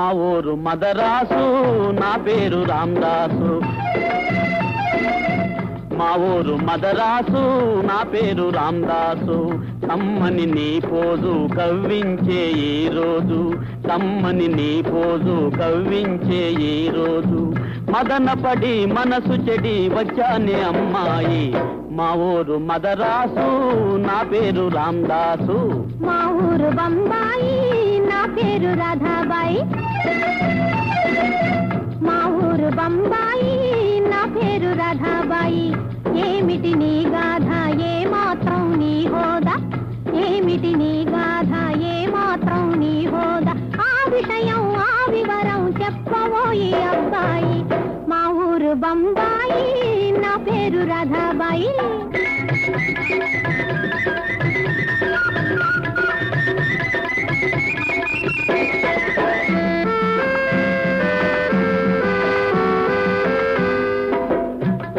మా ఊరు మదరాసు, నా పేరు రామదాసు. మా ఊరు మదరాసు, నా పేరు రామదాసు. కమ్మని నీ పోజు కవ్వించే ఈ రోజు, కమ్మని నీ పోజు కవ్వించే ఈ రోజు. మదనపడి మనసు చెడి వచ్చానే అమ్మాయి, మా ఊరు మదరాసు, నా పేరు రామదాసు. మా ఊరు బొంబాయి, నా పేరు రాధాబాయి. మా ఊరు బొంబాయి, నా పేరు రాధాబాయి. ఏమిటి నీ గాథ, ఏ మాత్రం నీ హోదా, ఏమిటి నీ గాథ, ఏ మాత్రం నీ హోదా. ఆ విషయం ఆ వివరం చెప్పబోయి అబ్బాయి. మా ఊరు బొంబాయి, నా పేరు రాధాబాయి.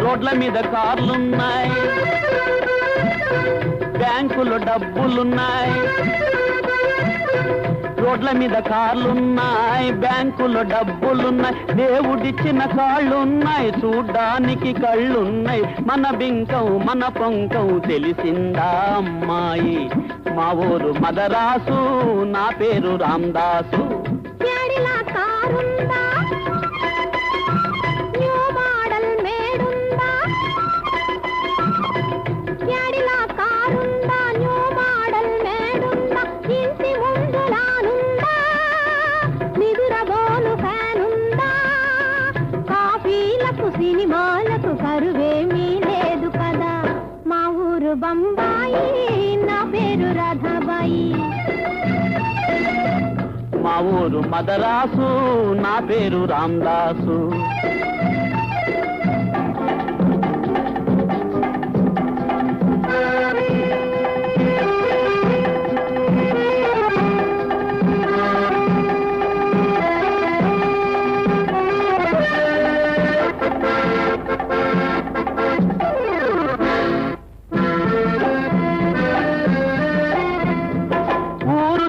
రోడ్ల మీద కార్లున్నాయి, బ్యాంకులో డబ్బులున్నాయి. రోడ్ల మీద కార్లున్నాయి, బ్యాంకులో డబ్బులున్నాయి. దేవుడిచ్చిన కాళ్ళున్నాయి, చూడ్డానికి కళ్ళున్నాయి. మన బింకం మన పొంకం తెలిసిందా అమ్మాయి, మా ఊరు మదరాసు, నా పేరు రామదాసు. సినిమాలకు కరువేమీ లేదు కదా. మా ఊరు బొంబాయి, నా పేరు రాధాబాయి. మా ఊరు మదరాసు, నా పేరు రామదాసు.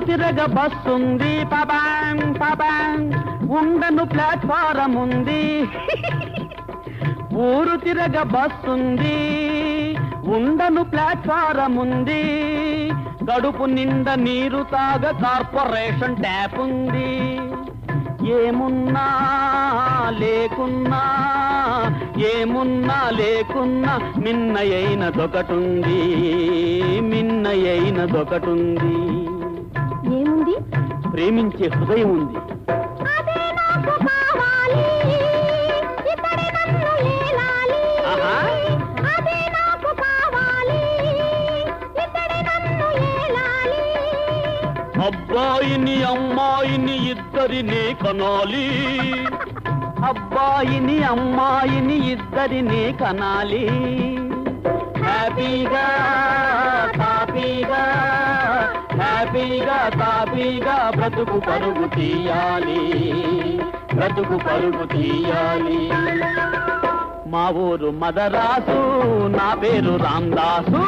తిరగ బస్సుంది, పబాంగ్ పబాంగ్, ఉండను ప్లాట్ఫారం ఉంది. ఊరు తిరగ బస్సుంది, ఉండను ప్లాట్ఫారం ఉంది. గడుపు నిండా నీరు తాగ కార్పొరేషన్ ట్యాప్ ఉంది. ఏమున్నా లేకున్నా, ఏమున్నా లేకున్నా, మిన్నయైనదొకటుంది, మిన్నయైనదొకటుంది. ఏముంది? ప్రేమించే హృదయం ఉంది. అదే నాకు కావాలి, ఇతడి నన్ను ఏలాలి. అదే నాకు కావాలి, ఇతడి నన్ను ఏలాలి. అబ్బాయిని అమ్మాయిని ఇద్దరిని కనాలి, అబ్బాయిని అమ్మాయిని ఇద్దరిని కనాలి. హ్యాపీగా తాపీగా, హ్యాపీగా తాపీగా బ్రతుకు పరుగు తీయాలి, బ్రతుకు పరుగు తీయాలి. మా ఊరు మదరాసు, నా పేరు రామదాసు.